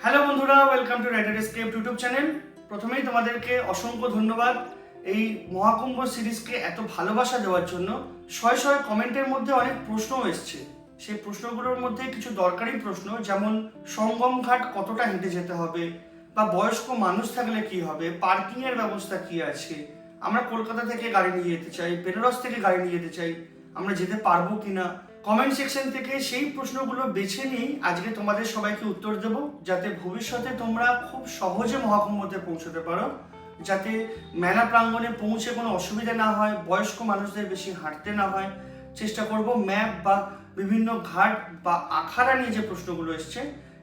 Hello বন্ধুরা, welcome to writer escape YouTube channel. প্রথমেই তোমাদেরকে অসংখ্য ধন্যবাদ এই মহাকুম্ভ সিরিজকে এত ভালোবাসা দেওয়ার জন্য। শয়ে শয়ে কমেন্টের মধ্যে অনেক প্রশ্নও এসছে। সেই প্রশ্নগুলোর মধ্যে কিছু দরকারি প্রশ্ন, যেমন সঙ্গম ঘাট কতটা হেঁটে যেতে হবে, বা বয়স্ক মানুষ থাকলে কি হবে, পার্কিংয়ের ব্যবস্থা কি আছে, আমরা কলকাতা থেকে গাড়ি নিয়ে যেতে চাই, বেনারস থেকে গাড়ি নিয়ে যেতে চাই, আমরা যেতে পারবো কিনা। কমেন্ট সেকশন থেকে সেই প্রশ্নগুলো বেছে নিয়েই আজকে তোমাদের সবাইকে উত্তর দেব, যাতে ভবিষ্যতে তোমরা খুব সহজে মহাকুম্ভতে পৌঁছতে পারো, যাতে মেলা প্রাঙ্গণে পৌঁছে কোনো অসুবিধা না হয়, বয়স্ক মানুষদের বেশি হাঁটতে না হয়। চেষ্টা করব ম্যাপ বা বিভিন্ন ঘাট বা আখাড়া নিয়ে যে প্রশ্নগুলো এসছে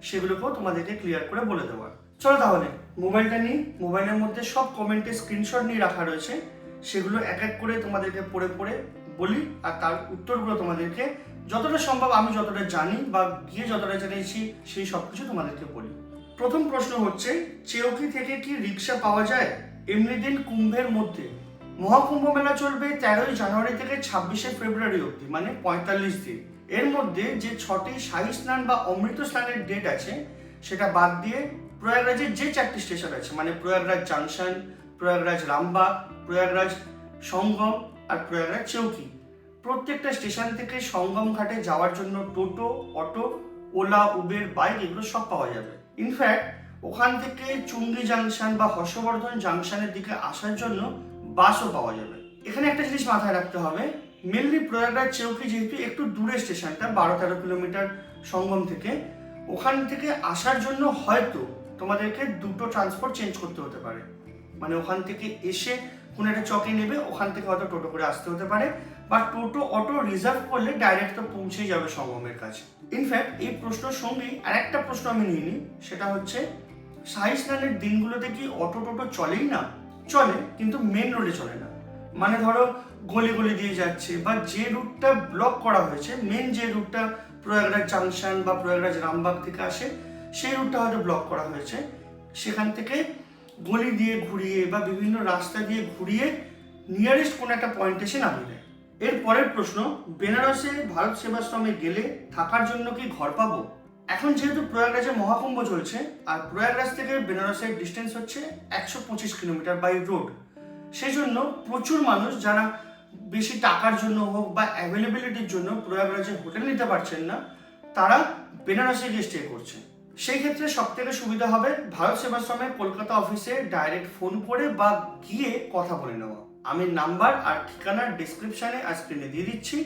সেগুলোকেও তোমাদেরকে ক্লিয়ার করে বলে দেওয়ার। চলো তাহলে মোবাইলটা নিই। মোবাইলের মধ্যে সব কমেন্টে স্ক্রিনশট নিয়ে রাখা রয়েছে, সেগুলো এক এক করে তোমাদেরকে পড়ে পড়ে বলি, আর তার উত্তরগুলো তোমাদেরকে যতটা সম্ভব আমি যতটা জানি বা গিয়ে যতটা জেনেছি সেই সব কিছু তোমাদেরকে বলি। প্রথম প্রশ্ন হচ্ছে, চেওকি থেকে কি রিক্সা পাওয়া যায় এমনি দিন কুম্ভের মধ্যে? মহাকুম্ভ মেলা চলবে 13ই জানুয়ারি থেকে 26শে ফেব্রুয়ারি অবধি, মানে 45 দিন। এর মধ্যে যে 6টি শাহী স্নান বা অমৃত স্নানের ডেট আছে সেটা বাদ দিয়ে প্রয়াগরাজের যে 4টি স্টেশন আছে, মানে প্রয়াগরাজ জাংশন, প্রয়াগরাজ রামবাগ, প্রয়াগরাজ সঙ্গম আর প্রয়াগরাজ চৌকি, প্রত্যেকটা স্টেশন থেকে সঙ্গম ঘাটে যাওয়ার জন্য টোটো, অটো, ওলা, উবের, বাইক এগুলো সব পাওয়া যাবে। ইনফ্যাক্ট ওখান থেকে চুঙ্গি জাংশন বা হর্ষবর্ধন জাংশনের দিকে আসার জন্য বাসও পাওয়া যাবে। এখানে একটা জিনিস মাথায় রাখতে হবে, মেনলি প্রয়াগরাজ চৌকি যেহেতু একটু দূরে স্টেশনটা, 12-13 কিলোমিটার সঙ্গম থেকে, ওখান থেকে আসার জন্য হয়তো তোমাদেরকে দুটো ট্রান্সপোর্ট চেঞ্জ করতে হতে পারে। মানে ওখান থেকে এসে কোনো একটা চকে নেবে, ওখান থেকে হয়তো টোটো করে আসতে হতে পারে, বা টোটো অটো রিজার্ভ করলে ডাইরেক্ট তো পৌঁছেই যাবে সঙ্গমের কাছে। ইনফ্যাক্ট এই প্রশ্নের সঙ্গেই আরেকটা প্রশ্ন আমি নিয়ে নিই, সেটা হচ্ছে শাহী স্নানের দিনগুলোতে কি অটো টোটো চলেই না? চলে, কিন্তু মেন রোডে চলে না। মানে ধরো গলি গলি দিয়ে যাচ্ছে, বা যে রুটটা ব্লক করা হয়েছে, মেন যে রুটটা প্রয়াগরাজ জাংশন বা প্রয়াগরাজ রামবাগ থেকে আসে, সেই রুটটা হয়তো ব্লক করা হয়েছে। সেখান থেকে গলি দিয়ে ঘুরিয়ে বা বিভিন্ন রাস্তা দিয়ে ঘুরিয়ে নিয়ারেস্ট কোনো একটা পয়েন্ট এসে নামিয়ে দেয়। এর পরের প্রশ্ন, বেনারসে ভারত সেবাশ্রমে গেলে থাকার জন্য কি ঘর পাবো? এখন যেহেতু প্রয়াগরাজে মহাকুম্ভ চলছে, আর প্রয়াগরাজ থেকে বেনারসের ডিস্টেন্স হচ্ছে 125 কিলোমিটার বাই রোড, সেই জন্য প্রচুর মানুষ যারা বেশি টাকার জন্য হোক বা অ্যাভেলেবিলিটির জন্য প্রয়াগরাজে হোটেল নিতে পারছেন না, তারা বেনারসে গিয়ে স্টে করছে। সেই ক্ষেত্রে সব থেকে সুবিধা হবে ভারত সেবাশ্রমের কলকাতা অফিসে ডাইরেক্ট ফোন করে বা গিয়ে কথা বলে নেওয়া। আমি নাম্বার আর ঠিকানা ডিসক্রিপশানে আর স্ক্রিনে দিয়ে দিচ্ছি,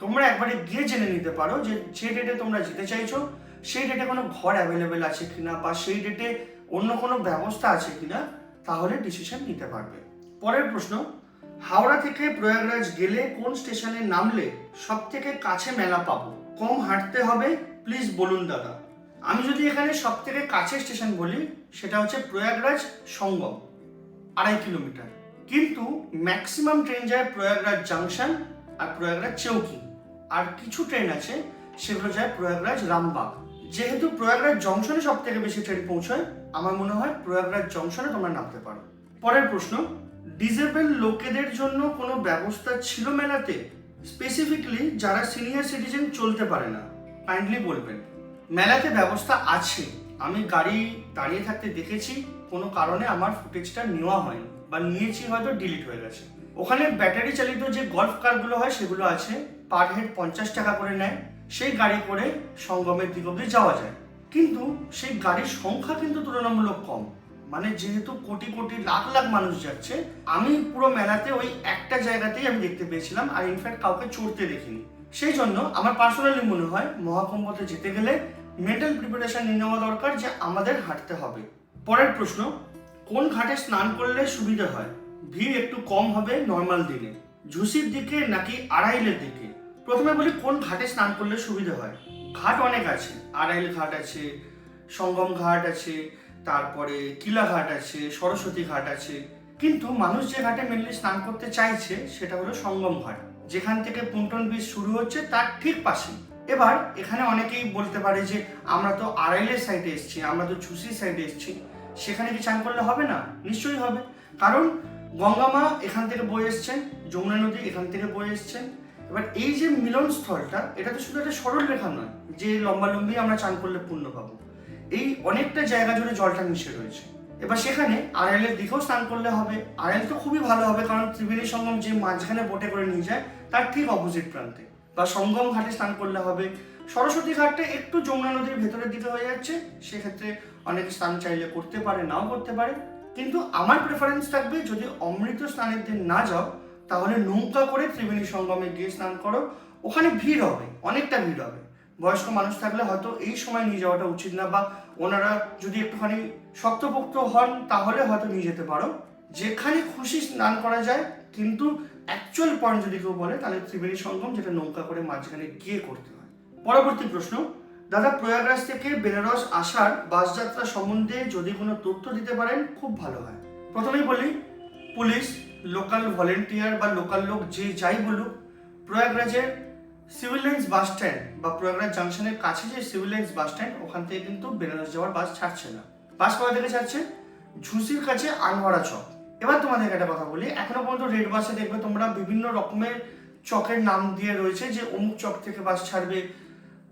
তোমরা একবারে গিয়ে জেনে নিতে পারো যে যে ডেটে তোমরা যেতে চাইছো সেই ডেটে কোনো ঘর অ্যাভেলেবেল আছে কিনা, বা সেই ডেটে অন্য কোনো ব্যবস্থা আছে কিনা, তাহলে ডিসিশন নিতে পারবে। পরের প্রশ্ন, হাওড়া থেকে প্রয়াগরাজ গেলে কোন স্টেশনে নামলে সব থেকে কাছে মেলা পাবো? কম হাঁটতে হবে, প্লিজ বলুন দাদা। আমি যদি এখানে সব থেকে কাছের স্টেশন বলি, সেটা হচ্ছে প্রয়াগরাজ সঙ্গম, 2.5 কিলোমিটার। কিন্তু ম্যাক্সিমাম ট্রেন যায় প্রয়াগরাজ জাংশন আর প্রয়াগরাজ চৌকি, আর কিছু ট্রেন আছে সেগুলো যায় প্রয়াগরাজ রামবাগ। যেহেতু প্রয়াগরাজ জংশনে সব থেকে বেশি ট্রেন পৌঁছয়, আমার মনে হয় প্রয়াগরাজ জংশনে তোমরা নামতে পারো। পরের প্রশ্ন, ডিসেবল লোকেদের জন্য কোনো ব্যবস্থা ছিল মেলাতে, স্পেসিফিকলি যারা সিনিয়র সিটিজেন চলতে পারে না? কাইন্ডলি বলবেন। মেলাতে ব্যবস্থা আছে, আমি গাড়ি দাঁড়িয়ে থাকতে দেখেছি, কোনো কারণে আমার ফুটেজটা নেওয়া হয়নি, বা নিয়েছি হয়তো ডিলিট হয়ে গেছে। ওখানে ব্যাটারি চালিত যে গল্ফ কারগুলো হয় সেগুলো আছে, পার হেড 50 টাকা করে নেয়, সেই গাড়ি করে সঙ্গমের দিক অবধি যাওয়া যায়। কিন্তু সেই গাড়ির সংখ্যা কিন্তু তুলনামূলক কম, মানে যেহেতু কোটি কোটি লাখ লাখ মানুষ যাচ্ছে, আমি পুরো মেলাতে ওই একটা জায়গাতেই আমি দেখতে পেয়েছিলাম, আর ইনফ্যাক্ট কাউকে চড়তে দেখিনি। সেই জন্য আমার পার্সোনালি মনে হয় মহাকুম্ভতে যেতে গেলে মেন্টাল প্রিপারেশন নিয়ে নেওয়া দরকার যে আমাদের হাঁটতে হবে। পরের প্রশ্ন, কোন ঘাটে স্নান করলে সুবিধা হয়? ভিড় একটু কম হবে নর্মাল দিনে, ঝুসির দিকে নাকি আড়াইলের দিকে? প্রথমে বলি কোন ঘাটে স্নান করলে সুবিধা হয়। ঘাট অনেক আছে, আড়াইল ঘাট আছে, সঙ্গম ঘাট আছে, তারপরে কিলা ঘাট আছে, সরস্বতী ঘাট আছে। কিন্তু মানুষ যে ঘাটে মেনলি স্নান করতে চাইছে সেটা হলো সঙ্গম ঘাট, যেখান থেকে পুন্টন ব্রিজ শুরু হচ্ছে তার ঠিক পাশে। এবার এখানে অনেকেই বলতে পারে যে আমরা তো আড়াইলের সাইডে এসেছি, আমরা তো ঝুসির সাইডে এসেছি, সেখানে কি চান করলে হবে না? নিশ্চয়ই হবে, কারণ গঙ্গা মা এখান থেকে বয়ে এসছেন, যমুনা নদী এখান থেকে বয়ে এসছেন। এবার এই যে মিলন স্থলটা, এটা তো শুধু একটা সরল রেখা নয় যে লম্বালম্বি আমরা চান করলে পুণ্য পাবো। এই অনেকটা জায়গা জুড়ে জলটা মিশে রয়েছে। এবার সেখানে আড়াইল এর দিকেও স্নান করলে হবে। আড়াইল তো খুবই ভালো হবে, কারণ ত্রিবেণী সঙ্গম যে মাঝখানে বোটে করে নিয়ে যায় তার ঠিক অপোজিট প্রান্তে। বা সঙ্গম ঘাটে স্নান করলে হবে। সরস্বতী ঘাটটা একটু যমুনা নদীর ভেতরের দিকে হয়ে যাচ্ছে, সেক্ষেত্রে অনেকে স্নান চাইলে করতে পারে, নাও করতে পারে। কিন্তু আমার প্রেফারেন্স থাকবে, যদি অমৃত স্নানের দিন না যাও তাহলে নৌকা করে ত্রিবেণী সঙ্গমে গিয়ে স্নান করো। ওখানে ভিড় হবে, অনেকটা ভিড় হবে। বয়স্ক মানুষ থাকলে হয়তো এই সময় নিয়ে যাওয়াটা উচিত না, বা ওনারা যদি একটুখানি শক্তপোক্ত হন তাহলে হয়তো নিয়ে যেতে পারো। যেখানে খুশি স্নান করা যায়, কিন্তু অ্যাকচুয়াল পয়েন্ট যদি কেউ বলে তাহলে ত্রিবেণী সঙ্গম, যেটা নৌকা করে মাঝখানে গিয়ে করতে হয়। পরবর্তী প্রশ্ন, দাদা প্রয়াগরাজ থেকে বেনারস আসার বাস যাত্রা সম্বন্ধে যদি কোনো তথ্য দিতে পারেন খুব ভালো হয়। প্রথমেই বলি, পুলিশ, লোকাল ভলেন্টিয়ার বা লোকাল লোক যে যাই বলুক, প্রয়াগরাজের সিভিল লাইন্স বাস স্ট্যান্ড বা প্রয়াগরাজ জাংশনের কাছে যে সিভিল লাইন্স বাস স্ট্যান্ড, ওখান থেকে কিন্তু বেনারস যাওয়ার বাস ছাড়ছে না। বাস কোথা থেকে ছাড়ছে? ঝুঁসির কাছে আনোয়ারা চক। এবার তোমাদের একটা কথা বলি, এখনো পর্যন্ত রেড বাসে দেখবে তোমরা বিভিন্ন রকমের চকের নাম দিয়ে রয়েছে, যে অমুক চক থেকে বাস ছাড়বে,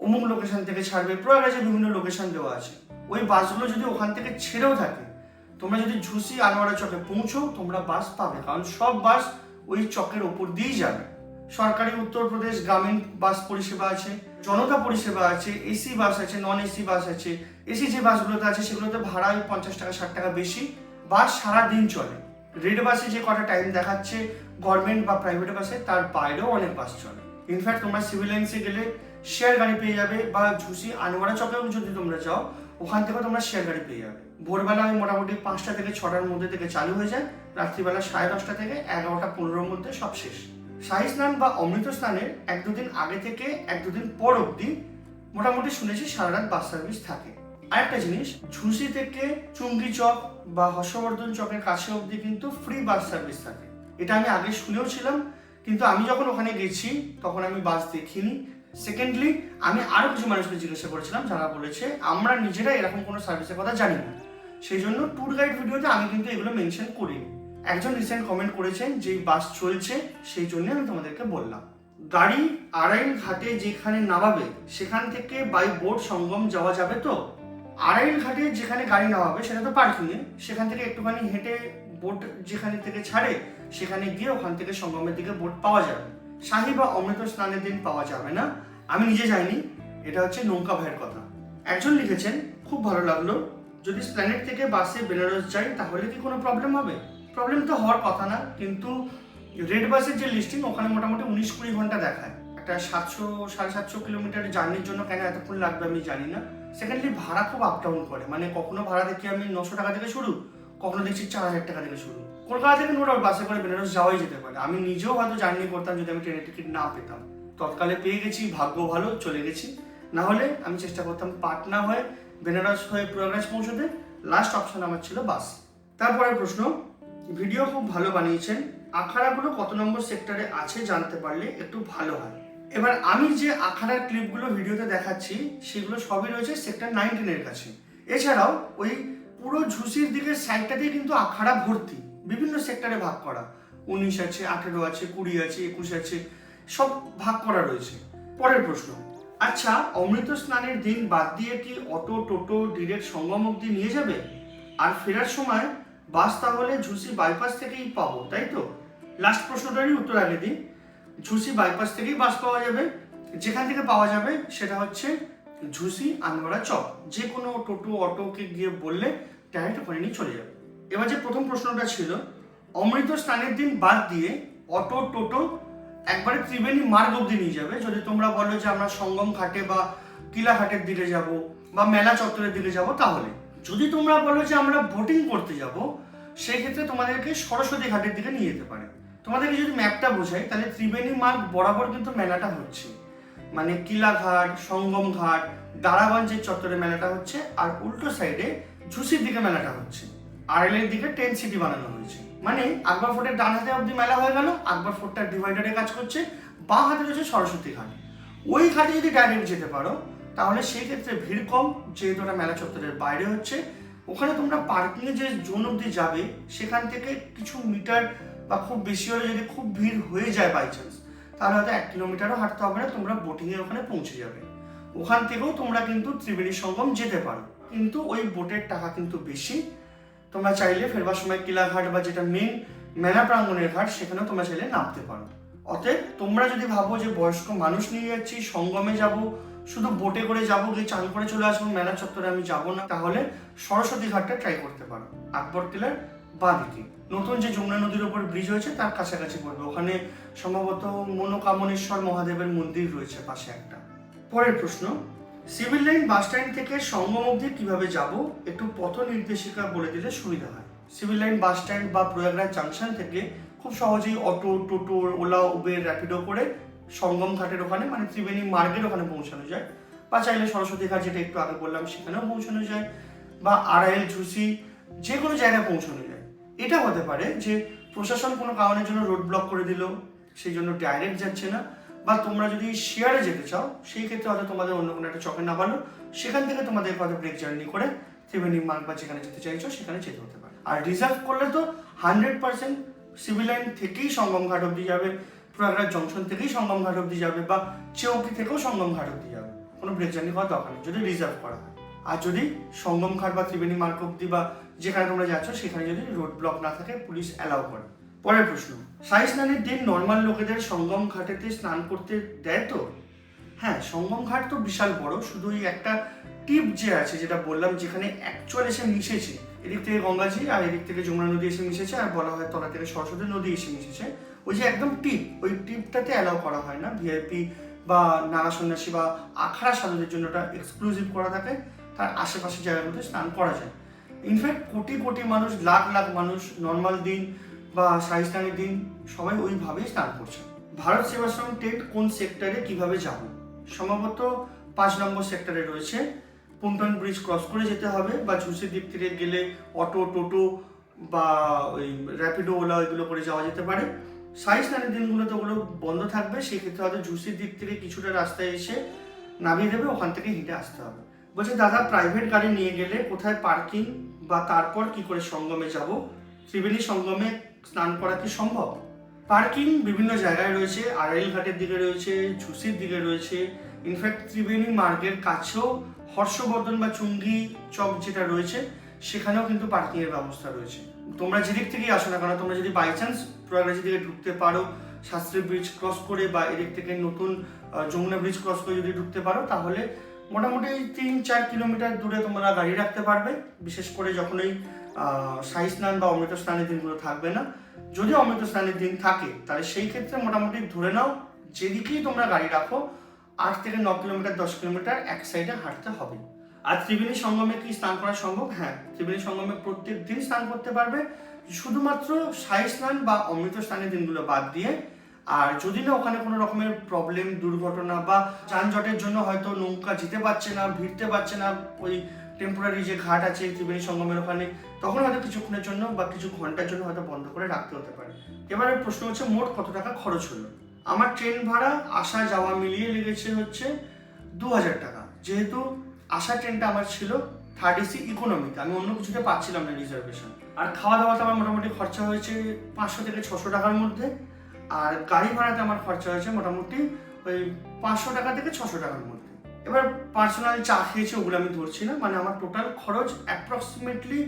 অমুক লোকেশন থেকে ছাড়বে। প্রয়াগরাজে বিভিন্ন লোকেশন দেওয়া আছে। ওই বাসগুলো যদি ওখান থেকে ছেড়েও থাকে, তোমরা যদি ঝুঁসি আনোয়ারা চকে পৌঁছো, তোমরা বাস পাবে, কারণ সব বাস ওই চকের ওপর দিয়েই যাবে। সরকারি উত্তরপ্রদেশ গ্রামীণ বাস পরিষেবা আছে, জনতা পরিষেবা আছে, এসি বাস আছে, নন এসি বাস আছে। এসি যে বাসগুলোতে আছে সেগুলোতে ভাড়া 50 টাকা 60 টাকা বেশি। বাস সারাদিন চলে। রেড বাসে যে কটা টাইম দেখাচ্ছে গভর্নমেন্ট বা প্রাইভেট বাসে, তার বাইরেও অনেক বাস চলে। ইনফ্যাক্ট তোমরা সিভিল লাইন্সে গেলে শেয়ার গাড়ি পেয়ে যাবে, বা ঝুঁসি আনোয়ারা চকেও যদি তোমরা যাও, ওখান থেকে তোমরা শেয়ার গাড়ি পেয়ে যাবে। ভোরবেলা মোটামুটি 5টা থেকে 6টার মধ্যে থেকে চালু হয়ে যায়, রাত্রিবেলা 10:30 থেকে 11:15-র মধ্যে সব শেষ। শাহী স্নান বা অমৃত স্নানের 1-2 দিন আগে থেকে 1-2 দিন পর অবধি মোটামুটি শুনেছি সারা রাত বাস সার্ভিস থাকে। আরেকটা জিনিস, ঝুঁসি থেকে চুঙ্গি চক বা হর্ষবর্ধন চকের কাছে অবধি কিন্তু ফ্রি বাস সার্ভিস থাকে। এটা আমি আগে শুনেও ছিলাম, কিন্তু আমি যখন ওখানে গেছি তখন আমি বাস দেখিনি। সেকেন্ডলি, আমি আরো কিছু মানুষকে জিজ্ঞাসা করেছিলাম, যারা বলেছে আমরা নিজেরা এরকম কোনো সার্ভিসের কথা জানি না। সেই জন্য ট্যুর গাইড ভিডিওতে আমি কিন্তু এগুলো মেনশন করিনি। একজন রিসেন্ট কমেন্ট করেছেন যে বাস চলছে, সেই জন্য আমি তোমাদেরকে বললাম। গাড়ি আড়াইল ঘাটে যেখানে নামাবে সেখান থেকে বাই বোট সঙ্গম যাওয়া যাবে তো? আড়াইল ঘাটে যেখানে গাড়ি নামাবে সেটা তো পার্কিংয়ে, সেখান থেকে একটুখানি হেঁটে বোট যেখানে থেকে ছাড়ে সেখানে গিয়ে ওখান থেকে সঙ্গমের দিকে বোট পাওয়া যাবে। শাহী বা অমৃত স্নানের দিন পাওয়া যাবে না। আমি নিজে যাইনি, এটা হচ্ছে নৌকা ভাইয়ের কথা। একজন লিখেছেন, খুব ভালো লাগলো, যদি স্প্ল্যানেড থেকে বাসে বেনারস যাই তাহলে কি কোনো প্রবলেম হবে? প্রবলেম তো হওয়ার কথা না, কিন্তু রেড বাসের যে লিস্টিং ওখানে মোটামুটি 19-20 ঘন্টা দেখায়। একটা 700-750 কিলোমিটার জার্নির জন্য কেন এতক্ষণ লাগবে আমি জানি না। সেকেন্ডলি ভাড়া খুব আপ ডাউন করে, মানে কখনো ভাড়া দেখি আমি 900 টাকা থেকে শুরু, কখনো দেখছি 4000 টাকা থেকে শুরু। কলকাতা থেকে নোটাল বাসে করে বেনারস যাওয়াই যেতে পারে। আমি নিজেও হয়তো জার্নি করতাম যদি আমি ট্রেনের টিকিট না পেতাম। তৎকালে পেয়ে গেছি, ভাগ্য ভালো, চলে গেছি। না হলে আমি চেষ্টা করতাম পাটনা হয়ে বেনারস হয়ে প্রয়াগরাজ পৌঁছতে। লাস্ট অপশন আমার ছিল বাস। তারপরের প্রশ্ন, ভিডিও খুব ভালো বানিয়েছেন, আখাড়াগুলো কত নম্বর সেক্টরে আছে জানতে পারলে একটু ভালো হয়। এবার আমি যে আখাড়ার ক্লিপগুলো ভিডিওতে দেখাচ্ছি সেগুলো সবই রয়েছে সেক্টর 19-এর কাছে। এছাড়াও ওই পুরো ঝুঁসির দিকের সাইডটাতেই কিন্তু আখাড়া ভর্তি, বিভিন্ন সেক্টরে ভাগ করা। 19 আছে, 18 আছে, 20 আছে, 21 আছে, সব ভাগ করা রয়েছে। পরের প্রশ্ন, আচ্ছা অমৃত স্নানের দিন বাদ দিয়ে কি অটো টোটো ডিরেক্ট সঙ্গম অবধি নিয়ে যাবে? আর ফেরার সময় বাস তাহলে ঝুঁসি বাইপাস থেকেই পাবো, তাই তো? লাস্ট প্রশ্নটারই উত্তর আগে দিই। ঝুঁসি বাইপাস থেকেই বাস পাওয়া যাবে। যেখান থেকে পাওয়া যাবে সেটা হচ্ছে ঝুঁসি আনোয়ারা চক। যে কোনো টোটো অটোকে গিয়ে বললে ডাইরেক্ট ওখানে নিয়ে চলে যাবে। এবার যে প্রথম প্রশ্নটা ছিল, অমৃত স্নানের দিন বাদ দিয়ে অটো টোটো একবারে ত্রিবেণী মার্গ অবধি নিয়ে যাবে। যদি তোমরা বলো যে আমরা সঙ্গম ঘাটে বা কিলা ঘাটের দিকে যাব বা মেলা চত্বরের দিকে যাব, তাহলে। যদি তোমরা বলো যে আমরা বোটিং করতে যাব, সেই ক্ষেত্রে তোমাদেরকে সরস্বতী ঘাটের দিকে নিয়ে যেতে পারে। তোমাদেরকে যদি ম্যাপটা বোঝাই, তাহলে ত্রিবেণী মার্গ বরাবর কিন্তু মেলাটা হচ্ছে, মানে কিলা ঘাট, সঙ্গম ঘাট, দারাগঞ্জের চত্বরে মেলাটা হচ্ছে, আর উল্টো সাইডে ঝুঁসির দিকে মেলাটা হচ্ছে। আড়াইলের দিকে টেন্ট সিটি বানানো হয়েছে, মানে আকবর ফোর্টের ডান হাতে অব্দি মেলা হয়ে গেল, আকবর ফোর্টটা ডিভাইডারে কাজ করছে, বাঁ হাতে রয়েছে সরস্বতী ঘাট। ওই ঘাটে যদি ডাইরেক্ট যেতে পারো তাহলে সেই ক্ষেত্রে ভিড় কম, যেহেতু ওটা মেলা চত্বরের বাইরে হচ্ছে। ওখানে তোমরা পার্কিংয়ে যে জোন অব্দি যাবে সেখান থেকে কিছু মিটার বা খুব বেশি হলে যদি খুব ভিড় হয়ে যায় বাই চান্স, তাহলে হয়তো 1 কিলোমিটারও হাঁটতে হবে না, তোমরা বোটিংয়ে ওখানে পৌঁছে যাবে। ওখান থেকেও তোমরা কিন্তু ত্রিবেণী সঙ্গম যেতে পারো। কিন্তু ওই বোটের টাকা কিন্তু বেশি। তোমরা চাইলে ফেরবার সময় কিলাঘাট বা যেটা মেন মেলা প্রাঙ্গণের ঘাট, সেখানেও তোমরা চাইলে নামতে পারো। অতএব তোমরা যদি ভাবো যে বয়স্ক মানুষ নিয়ে যাচ্ছি, সঙ্গমে যাব, শুধু বোটে করে যাবো, গিয়ে চান করে চলে আসবো, মেলা চত্বরে আমি যাব না, তাহলে সরস্বতী ঘাটটা ট্রাই করতে পারো। আকবর টিলার বাঁদিকে নতুন যে যমুনা নদীর ওপর ব্রিজ হয়েছে তার কাছাকাছি পড়বে। ওখানে সম্ভবত মনোকামনেশ্বর মহাদেবের মন্দির রয়েছে পাশে একটা। পরের প্রশ্ন, সিভিল লাইন বাস স্ট্যান্ড থেকে সঙ্গম অবধি কিভাবে যাব, একটু পথ নির্দেশিকা বলে দিলে সুবিধা হয়। সিভিল লাইন বাস স্ট্যান্ড বা প্রয়াগরাজ জাংশন থেকে খুব সহজেই অটো, টোটো, ওলা, উবের, র্যাপিডো করে সঙ্গম ঘাটের ওখানে মানে ত্রিবেণী মার্গের ওখানে পৌঁছানো যায়। বা চাইলে সরস্বতী ঘাট যেটা একটু আগে বললাম সেখানেও পৌঁছানো যায়, বা আড়াইল, ঝুসি যে কোনো জায়গায় পৌঁছানো যায়। এটা হতে পারে যে প্রশাসন কোনো কারণের জন্য রোড ব্লক করে দিল, সেই জন্য ডাইরেক্ট যাচ্ছে না, বা তোমরা যদি শেয়ারে যেতে চাও সেই ক্ষেত্রে হয়তো তোমাদের অন্য কোনো একটা চকে নামালো, সেখান থেকে তোমাদের হয়তো ব্রেক জার্নি করে ত্রিবেণী মার্গ বা যেখানে যেতে চাইছো সেখানে যেতে হতে পারে। আর রিজার্ভ করলে তো 100% সিভিল লাইন থেকেই সঙ্গম ঘাট অব্দি যাবে, প্রয়াগরাজ জংশন থেকেই সঙ্গম ঘাট অব্দি যাবে, বা চেউকি থেকেও সঙ্গম ঘাট অব্দি যাবে, কোনো ব্রেক জার্নি করার দরকার নেই যদি রিজার্ভ করা হয়। আর যদি সঙ্গম ঘাট বা ত্রিবেণী মার্গ অব্দি বা যেখানে তোমরা যাচ্ছ সেখানে যদি রোড ব্লক না থাকে, পুলিশ অ্যালাউ করে। পরের প্রশ্ন, সাই স্নানের দিন নর্মাল লোকেদের সঙ্গম ঘাটেতে স্নান করতে দেয় তো? হ্যাঁ, সঙ্গম ঘাট তো বিশাল বড়, শুধু ওই একটা টিপ যে আছে যেটা বললাম যেখানে অ্যাকচুয়াল এসে মিশেছে, এদিক থেকে গঙ্গাজি আর এদিক থেকে যমুনা নদী এসে মিশেছে, আর বলা হয় তলা থেকে সরস্বতী নদী এসে মিশেছে, ওই যে একদম টিপ, ওই টিপটাতে অ্যালাউ করা হয় না। ভিআইপি বা নাগা সন্ন্যাসী বা আখড়া সাধুদের জন্য ওটা এক্সক্লুসিভ করা থাকে, তার আশেপাশের জায়গাগুলোতে স্নান করা যায়। ইনফ্যাক্ট কোটি কোটি মানুষ, লাখ লাখ মানুষ নর্মাল দিন বা সাই স্নানের দিন সবাই ওইভাবেই স্নান করছে। ভারত সেবাশ্রম টেন্ট কোন সেক্টরে কিভাবে যাব? সম্ভবত 5 নম্বর সেক্টরে রয়েছে। পুন্টন ব্রিজ ক্রস করে যেতে হবে, বা ঝুসির দিক থেকে গেলে অটো, টোটো বা ওই র্যাপিডো, ওলা এগুলো করে যাওয়া যেতে পারে। সাই স্নানের দিনগুলোতে ওগুলো বন্ধ থাকবে, সেই ক্ষেত্রে হয়তো ঝুসির দিক থেকে কিছুটা রাস্তায় এসে নামিয়ে দেবে, ওখান থেকে হেঁটে আসতে হবে। বলছে দাদা, প্রাইভেট গাড়ি নিয়ে গেলে কোথায় পার্কিং, বা তারপর কি করে সঙ্গমে যাব? ত্রিবেণী সঙ্গমে স্নান করা কি সম্ভব? পার্কিং বিভিন্ন জায়গায় রয়েছে, আড়াইল ঘাটের দিকে রয়েছে, ঝুসির দিকে রয়েছে, ইনফ্যাক্ট ত্রিবেণী মার্গের কাছেও হর্ষবর্ধন বা চুঙ্গি চক যেটা রয়েছে সেখানেও কিন্তু পার্কিং এর ব্যবস্থা রয়েছে। তোমরা যেদিক থেকেই আসো না কেন, তোমরা যদি বাই চান্স প্রয়াগরাজের দিকে ঢুকতে পারো শাস্ত্রী ব্রিজ ক্রস করে, বা এদিক থেকে নতুন যমুনা ব্রিজ ক্রস করে যদি ঢুকতে পারো, তাহলে মোটামুটি 3-4 কিলোমিটার দূরে তোমরা গাড়ি রাখতে পারবে, বিশেষ করে যখন ওই সাই স্নান বা অমৃত স্নানের দিনগুলো থাকবে না। যদি অমৃত স্নানের দিন থাকে তাহলে সেই ক্ষেত্রে মোটামুটি ধরে নাও যেদিকেই তোমরা গাড়ি রাখো 8 থেকে 9 কিলোমিটার, 10 কিলোমিটার এক সাইডে হাঁটতে হবে। আর ত্রিবেণী সঙ্গমে কি স্নান করা সম্ভব? হ্যাঁ, ত্রিবেণী সঙ্গমে প্রত্যেক দিন স্নান করতে পারবে, শুধুমাত্র সাই স্নান বা অমৃত স্নানের দিনগুলো বাদ দিয়ে। আর যদি না ওখানে কোনো রকমের প্রবলেম, দুর্ঘটনা বা যানজটের জন্য হয়তো নৌকা যেতে পারছে না, ভিড়তে পারছে না ওই টেম্পোরারি যে ঘাট আছে ত্রিবেণী সঙ্গমের ওখানে, তখন হয়তো কিছুক্ষণের জন্য বা কিছু ঘন্টার জন্য হয়তো বন্ধ করে রাখতে হতে পারে। এবারে প্রশ্ন হচ্ছে মোট কত টাকা খরচ হলো? আমার ট্রেন ভাড়া আসা যাওয়া মিলিয়ে লেগেছে হচ্ছে 2000 টাকা। যেহেতু আসা ট্রেনটা আমার ছিল 3rd AC ইকোনমিতে, আমি অন্য কিছুতে পাচ্ছিলাম না রিজার্ভেশন। আর খাওয়া দাওয়াতে আমার মোটামুটি খরচা হয়েছে 500 থেকে 600 টাকার মধ্যে। আর গাড়ি ভাড়াতে আমার খরচা হয়েছে মোটামুটি ওই 500 টাকা থেকে 600 টাকার মধ্যে। এবার পার্সোনাল চা খেয়েছি ওগুলো আমি ধরছি না, মানে আমার টোটাল খরচ অ্যাপ্রক্সিমেটলি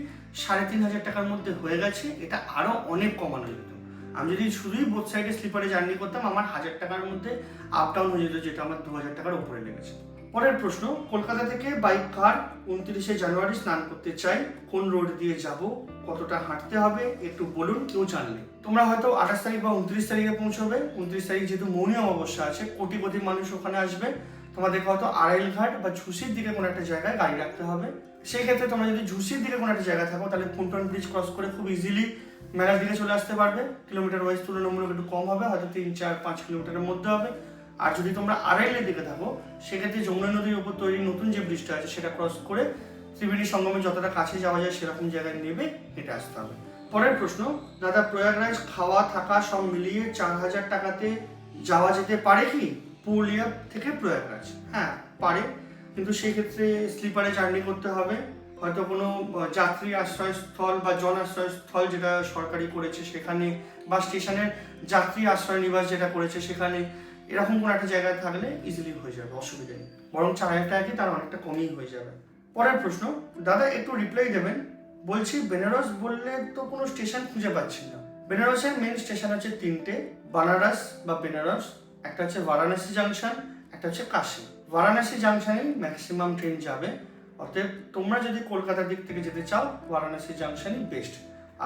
3500 টাকার মধ্যে হয়ে গেছে। এটা আরও অনেক কমানো যেত। আমি যদি শুধুই বোথ সাইডে স্লিপারে জার্নি করতাম আমার 1000 টাকার মধ্যে আপ ডাউন হয়ে যেত, যেটা আমার 2000 টাকার উপরে লেগেছে। পরের প্রশ্ন, কলকাতা থেকে বাই কার 29শে জানুয়ারি স্নান করতে চাই, কোন রোড দিয়ে যাব, কতটা হাঁটতে হবে একটু বলুন কেউ জানলে। তোমরা হয়তো 28 তারিখ বা 29 তারিখে পৌঁছবে। 29 তারিখ যেহেতু মৌনী অমাবস্যা আছে, কোটি কোটি মানুষ ওখানে আসবে, তোমাদেরকে হয়তো আড়াইল ঘাট বা ঝুসির দিকে কোনো একটা জায়গায় গাড়ি রাখতে হবে। সেই ক্ষেত্রে তোমরা যদি ঝুসির দিকে কোনো একটা জায়গায় থাকো তাহলে পুন্টন ব্রিজ ক্রস করে খুব ইজিলি মেলার দিকে চলে আসতে পারবে। কিলোমিটার ওয়াইজ তুলনামূলক একটু কম হবে, হয়তো 3-4-5 কিলোমিটারের মধ্যে হবে। আর যদি তোমরা আড়াইলের দিকে থাকো সেক্ষেত্রে যমুনা নদীর উপর তৈরি নতুন যে ব্রিজটা আছে সেটা ক্রস করে ত্রিবেণী সঙ্গমে যতটা কাছে যাওয়া যায় সেরকম জায়গায় নেবে হেঁটে আসতে হবে। পরের প্রশ্ন, দাদা প্রয়াগরাজ খাওয়া থাকা সব মিলিয়ে 4000 টাকাতে যাওয়া যেতে পারে কি পুরুলিয়া থেকে প্রয়াগরাজ? হ্যাঁ পারে, কিন্তু সেই ক্ষেত্রে স্লিপারে জার্নি করতে হবে, হয়তো কোনো যাত্রী আশ্রয়স্থল বা জন আশ্রয়স্থল যেটা সরকারি করেছে সেখানে, বা স্টেশনের যাত্রী আশ্রয় নিবাস যেটা করেছে সেখানে, এরকম কোনো একটা জায়গায় থাকলে ইজিলি হয়ে যাবে, অসুবিধা নেই। বরং 4000 টাকা কি তার অনেকটা কমই হয়ে যাবে। পরের প্রশ্ন, দাদা একটু রিপ্লাই দেবেন। বলছি বেনারস বললে তো কোনো স্টেশন খুঁজে পাচ্ছি না। বেনারসের মেন স্টেশন হচ্ছে তিনটে, বানারস বা বেনারস, একটা হচ্ছে বারাণসী জাংশন, একটা হচ্ছে কাশী। বারাণসী জাংশনেই ম্যাক্সিমাম ট্রেন যাবে, অতএব তোমরা যদি কলকাতার দিক থেকে যেতে চাও বারাণসী জাংশনই বেস্ট।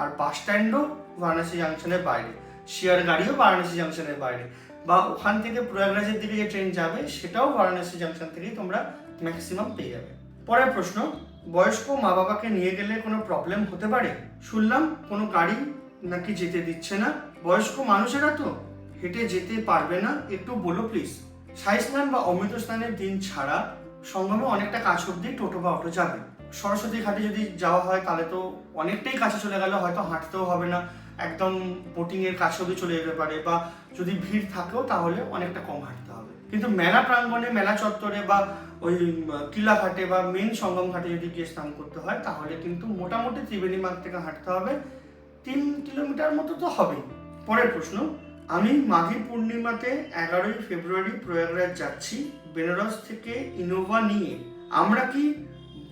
আর বাস স্ট্যান্ডও বারাণসী জাংশনের বাইরে, শেয়ার গাড়িও বারাণসী জাংশনের বাইরে, বা ওখান থেকে প্রয়াগরাজের দিকে যে ট্রেন যাবে সেটাও বারাণসী জাংশন থেকেই তোমরা ম্যাক্সিমাম পেয়ে যাবে। পরের প্রশ্ন, বয়স্ক মা বাবাকে নিয়ে গেলে কোনো প্রবলেম হতে পারে? শুনলাম কোনো গাড়ি নাকি যেতে দিচ্ছে না, বয়স্ক মানুষেরা তো হেঁটে যেতে পারবে না, একটু বলো প্লিজ। সাই স্নান বা অমৃত স্নানের দিন ছাড়া সঙ্গমে অনেকটা কাছ অব্দি টোটো বা অটো যাবে। সরস্বতী ঘাটে যদি যাওয়া হয় তাহলে তো অনেকটাই কাছে চলে গেল, হয়তো হাঁটতেও হবে না, একদম বোটিং এর কাছে অব্দি চলে যেতে পারে, বা যদি ভিড় থাকেও তাহলে অনেকটা কম হাঁটতে হবে। কিন্তু মেলা প্রাঙ্গণে, মেলা চত্বরে বা ওই কিলা ঘাটে বা মেন সঙ্গম ঘাটে যদি গিয়ে স্নান করতে হয় তাহলে কিন্তু মোটামুটি ত্রিবেণী মার্গ থেকে হাঁটতে হবে 3 কিলোমিটার মতো তো হবেই। পরের প্রশ্ন, আমি মাঘী পূর্ণিমাতে 11ই ফেব্রুয়ারি প্রয়াগরাজ যাচ্ছি বেনারস থেকে ইনোভা নিয়ে। আমরা কি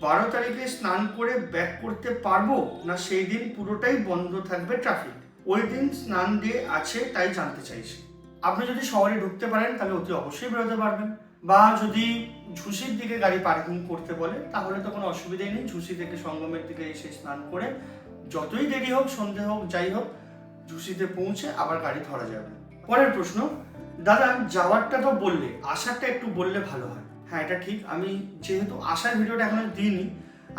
12 তারিখে স্নান করে ব্যাক করতে পারবো, না সেই দিন পুরোটাই বন্ধ থাকবে ট্রাফিক? ওই দিন স্নান ডে আছে তাই জানতে চাইছি। আপনি যদি শহরে ঢুকতে পারেন তাহলে অতি অবশ্যই বেরোতে পারবেন, বা যদি ঝুসির দিকে গাড়ি পার্কিং করতে বলে তাহলে তো কোনো অসুবিধাই নেই, ঝুসি থেকে সঙ্গমের দিকে এসে স্নান করে যতই দেরি হোক, সন্ধে হোক, যাই হোক, ঝুসিতে পৌঁছে আবার গাড়ি ধরা যাবে। পরের প্রশ্ন, দাদা যাওয়ারটা তো বললে, আসারটা একটু বললে ভালো হয়। হ্যাঁ, এটা ঠিক, আমি যেহেতু আসার ভিডিওটা এখনো দিইনি,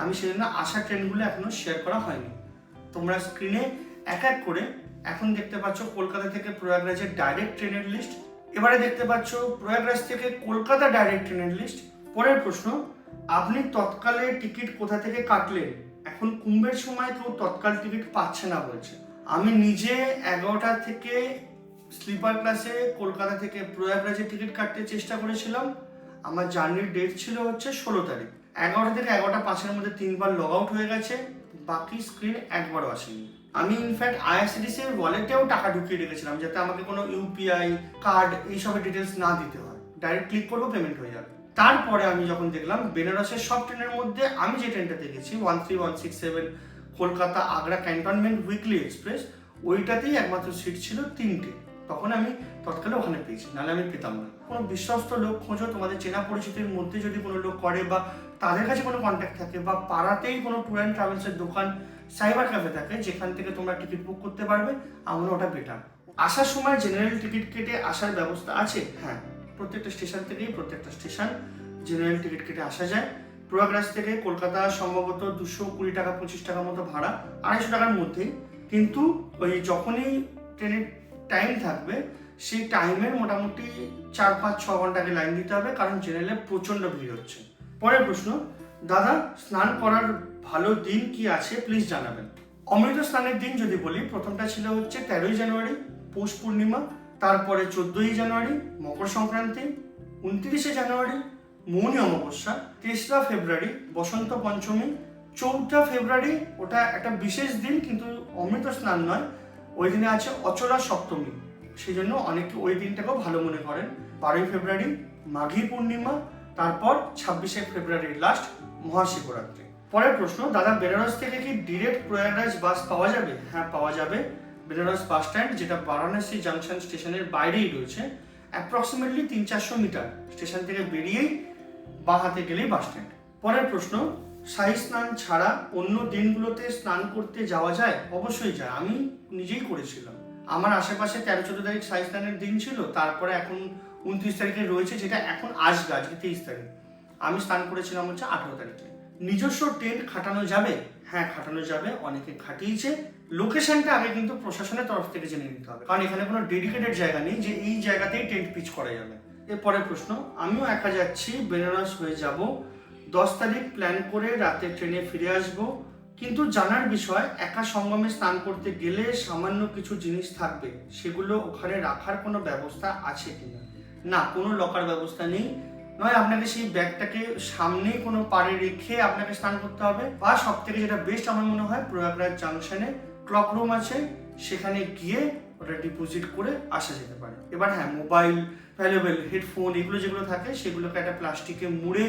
আমি সেজন্য আসার ট্রেনগুলো এখনো শেয়ার করা হয়নি। তোমরা স্ক্রিনে এক এক করে এখন দেখতে পাচ্ছ কলকাতা থেকে প্রয়াগরাজের ডাইরেক্ট ট্রেনের লিস্ট, এবারে দেখতে পাচ্ছ প্রয়াগরাজ থেকে কলকাতা ডাইরেক্ট ট্রেনের লিস্ট। পরের প্রশ্ন, আপনি তৎকালে টিকিট কোথা থেকে কাটলেন? এখন কুম্ভের সময় কেউ তৎকাল টিকিট পাচ্ছে না বলছে। আমি নিজে 11টা থেকে স্লিপার ক্লাসে কলকাতা থেকে প্রয়াগরাজের টিকিট কাটতে চেষ্টা করেছিলাম। আমার জার্নির ডেট ছিল হচ্ছে 16 তারিখ। 11টা থেকে 11টা 5-এর মধ্যে 3বার লগ আউট হয়ে গেছে, বাকি স্ক্রিন একবারও আসেনি। আমি ইনফ্যাক্ট আইআরসিটিসি এর ওয়ালেটেও টাকা ঢুকিয়ে রেখেছিলাম যাতে আমাকে কোনো ইউপিআই কার্ড এইসবের ডিটেলস না দিতে হয়, ডাইরেক্ট ক্লিক করবো পেমেন্ট হয়ে যাবে। তারপরে আমি যখন দেখলাম বেনারসের সব ট্রেনের মধ্যে আমি যে ট্রেনটা দেখেছি 13167 Kolkata Agra cantonment weekly express, ওইটাতেই একমাত্র সিট ছিল 3টে, তখন আমি তৎকালে ওখানে পেয়েছি, নাহলে আমি পেতাম না। কোনো বিশ্বস্ত লোক খোঁজো, তোমাদের চেনা পরিচিতির মধ্যে যদি কোনো লোক করে বা তাদের কাছে কোনো কন্ট্যাক্ট থাকে, বা পাড়াতেই কোনো ট্যুর অ্যান্ড ট্রাভেলসের দোকান, সাইবার ক্যাফে থাকে যেখান থেকে তোমরা টিকিট বুক করতে পারবে, আমার ওটা বেটার। আসার সময় জেনারেল টিকিট কেটে আসার ব্যবস্থা আছে, হ্যাঁ, প্রত্যেকটা স্টেশন থেকেই প্রত্যেকটা স্টেশন জেনারেল টিকিট কেটে আসা যায়। প্রয়াগরাজ থেকে কলকাতা সম্ভবত 220 টাকা 25 টাকা মতো ভাড়া, 250 টাকার মধ্যেই, কিন্তু ওই যখনই ট্রেনের টাইম থাকবে সেই টাইমের মোটামুটি 4-5-6 ঘন্টা আগে লাইন দিতে হবে, কারণ জেনারেলে প্রচণ্ড ভিড় হচ্ছে। পরের প্রশ্ন, দাদা স্নান করার ভালো দিন কি আছে প্লিজ জানাবেন। অমৃত স্নানের দিন যদি বলি, প্রথমটা ছিল হচ্ছে 13ই জানুয়ারি পৌষ পূর্ণিমা, তারপরে 14ই জানুয়ারি মকর সংক্রান্তি, 29শে জানুয়ারি মৌনী অমাবস্যা, 3রা ফেব্রুয়ারি বসন্ত পঞ্চমী, 4ঠা ফেব্রুয়ারি ওটা একটা বিশেষ দিন কিন্তু অমৃত স্নান নয়, ওই দিনে আছে অচলা সপ্তমী, সেই জন্য অনেকে ওই দিনটাকেও ভালো মনে করেন। 12ই ফেব্রুয়ারি মাঘী পূর্ণিমা, তারপর 26শে ফেব্রুয়ারি লাস্ট মহাশিবরাত্রি। পরের প্রশ্ন, দাদা বেনারস থেকে কি ডিরেক্ট প্রয়াগরাজ বাস পাওয়া যাবে? হ্যাঁ, পাওয়া যাবে। বেনারস বাস স্ট্যান্ড, যেটা বারাণসী জাংশন স্টেশনের বাইরেই রয়েছে, অ্যাপ্রক্সিমেটলি 300-400 মিটার, স্টেশন থেকে বেরিয়েই বাঁ হাতে গেলেই বাস স্ট্যান্ড। পরের প্রশ্ন, সাই স্নান ছাড়া অন্য দিনগুলোতে স্নান করতে যাওয়া যায়? অবশ্যই যায়, আমি নিজেই করেছিলাম। আমার আশেপাশে 13-14 তারিখ সাই স্নানের দিন ছিল, তারপরে এখন 29 তারিখে রয়েছে, যেটা এখন আসবে, আজকে 23 তারিখ। আমি স্নান করেছিলাম হচ্ছে 18 তারিখে। নিজস্ব টেন্ট খাটানো যাবে? হ্যাঁ, খাটানো যাবে, অনেকে খাটিয়েছে। লোকেশনটা আগে কিন্তু প্রশাসনের তরফ থেকে জেনে নিতে হবে, কারণ এখানে কোনো ডেডিকেটেড জায়গা নেই যে এই জায়গাতেই টেন্ট পিচ করা যাবে। এরপরের প্রশ্ন, আমিও একা যাচ্ছি, বেনারস হয়ে যাব, 10 তারিখ প্ল্যান করে রাতে ট্রেনে ফিরে আসব, কিন্তু জানার বিষয় একা সঙ্গমে স্নান করতে গেলে সামান্য কিছু জিনিস থাকবে, সেগুলো ওখানে রাখার কোনো ব্যবস্থা আছে কিনা? না, কোনো লকার ব্যবস্থা নেই, নয় আপনাকে সেই ব্যাগটাকে সামনেই কোনো পাড়ে রেখে আপনাকে স্নান করতে হবে, বা সব থেকে যেটা বেস্ট আমার মনে হয় প্রয়াগরাজ জাংশনে ক্লক রুম আছে, সেখানে গিয়ে ওটা ডিপোজিট করে আসা যেতে পারে। এবার হ্যাঁ, মোবাইল, ভ্যালুয়েবল, হেডফোন এগুলো যেগুলো থাকে সেগুলোকে একটা প্লাস্টিকে মুড়ে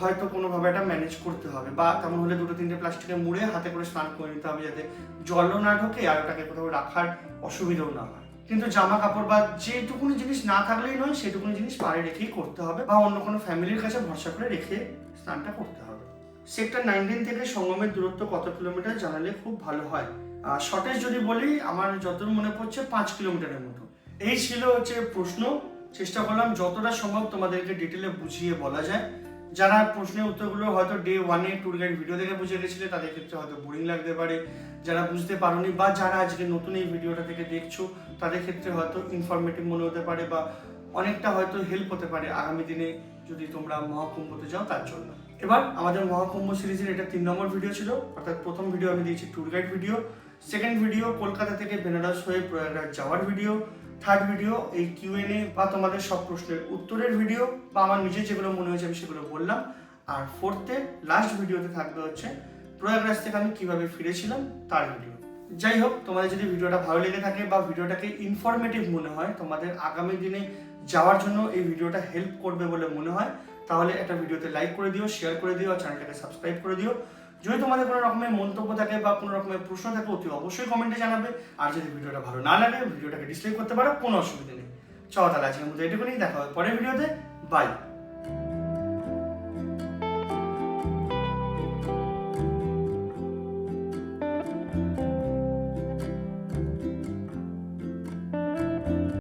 হয়তো কোনোভাবে একটা ম্যানেজ করতে হবে, বা তেমন হলে 2-3টে প্লাস্টিকে মুড়ে হাতে করে স্নান করে নিতে হবে, যাতে জলও না ঢোকে আর ওটাকে কোথাও রাখার অসুবিধাও না হয়। কিন্তু জামা কাপড় বা যেটুকুনি জিনিস না থাকলেই নয়, সেটুকুনি জিনিস পাড়ে রেখেই করতে হবে, বা অন্য কোনো ফ্যামিলির কাছে ভরসা করে রেখে স্নানটা করতে হবে। সেক্টর 19 থেকে সঙ্গমের দূরত্ব কত কিলোমিটার জানালে খুব ভালো হয়? শর্টেজ যদি বলি, আমার যতদূর মনে পড়ছে 5 কিলোমিটারের মতো। এই ছিল হচ্ছে প্রশ্ন। চেষ্টা করলাম যতটা সম্ভব তোমাদেরকে ডিটেলে বুঝিয়ে বলা যায়। যারা প্রশ্নের উত্তরগুলো হয়তো ডে 1-এ ট্যুর গাইড ভিডিও দেখে বুঝে গেছিলে, তাদের ক্ষেত্রে হয়তো বোরিং লাগতে পারে। যারা বুঝতে পারোনি বা যারা আজকে নতুন এই ভিডিওটা থেকে দেখছো, তাদের ক্ষেত্রে হয়তো ইনফরমেটিভ মনে হতে পারে বা অনেকটা হয়তো হেল্প হতে পারে আগামী দিনে যদি তোমরা মহাকুম্ভতে যাও তার জন্য। এবার আমাদের মহাকুম্ভ সিরিজের এটা 3 নম্বর ভিডিও ছিল, অর্থাৎ প্রথম ভিডিও আমি দিয়েছি tour guide video, second video Kolkata থেকে বেনারস হয়ে প্রয়াগরাজ যাওয়ার ভিডিও, থার্ড ভিডিও এই কিউএনএ বা তোমাদের সব প্রশ্নের উত্তরের ভিডিও বা আমার নিজের যেগুলো মনে হয়েছে আমি সেগুলো বললাম, আর ফোর্থে লাস্ট ভিডিওতে থাকবে হচ্ছে প্রয়াগরাজ থেকে আমি কিভাবে ফিরেছিলাম তার ভিডিও। যাই হোক, তোমাদের যদি ভিডিওটা ভালো লেগে থাকে বা ভিডিওটাকে ইনফরমেটিভ মনে হয়, তোমাদের আগামী দিনে যাওয়ার জন্য এই ভিডিওটা হেল্প করবে বলে মনে হয়, তাহলে একটা ভিডিওতে লাইক করে দিও, শেয়ার করে দিও, চ্যানেলটাকে সাবস্ক্রাইব করে দিও। যদি তোমাদের কোনো রকমের মন্তব্য থাকে বা কোনো রকমের প্রশ্ন থাকে, অতি অবশ্যই কমেন্টে জানাবে। আর যদি ভিডিওটা ভালো না লাগে, ভিডিওটাকে ডিসলাইক করতে পারো, কোনো অসুবিধা নেই। চলো তাহলে আজকের মতো এটুকুনি, দেখা হবে পরের ভিডিওতে। বাই।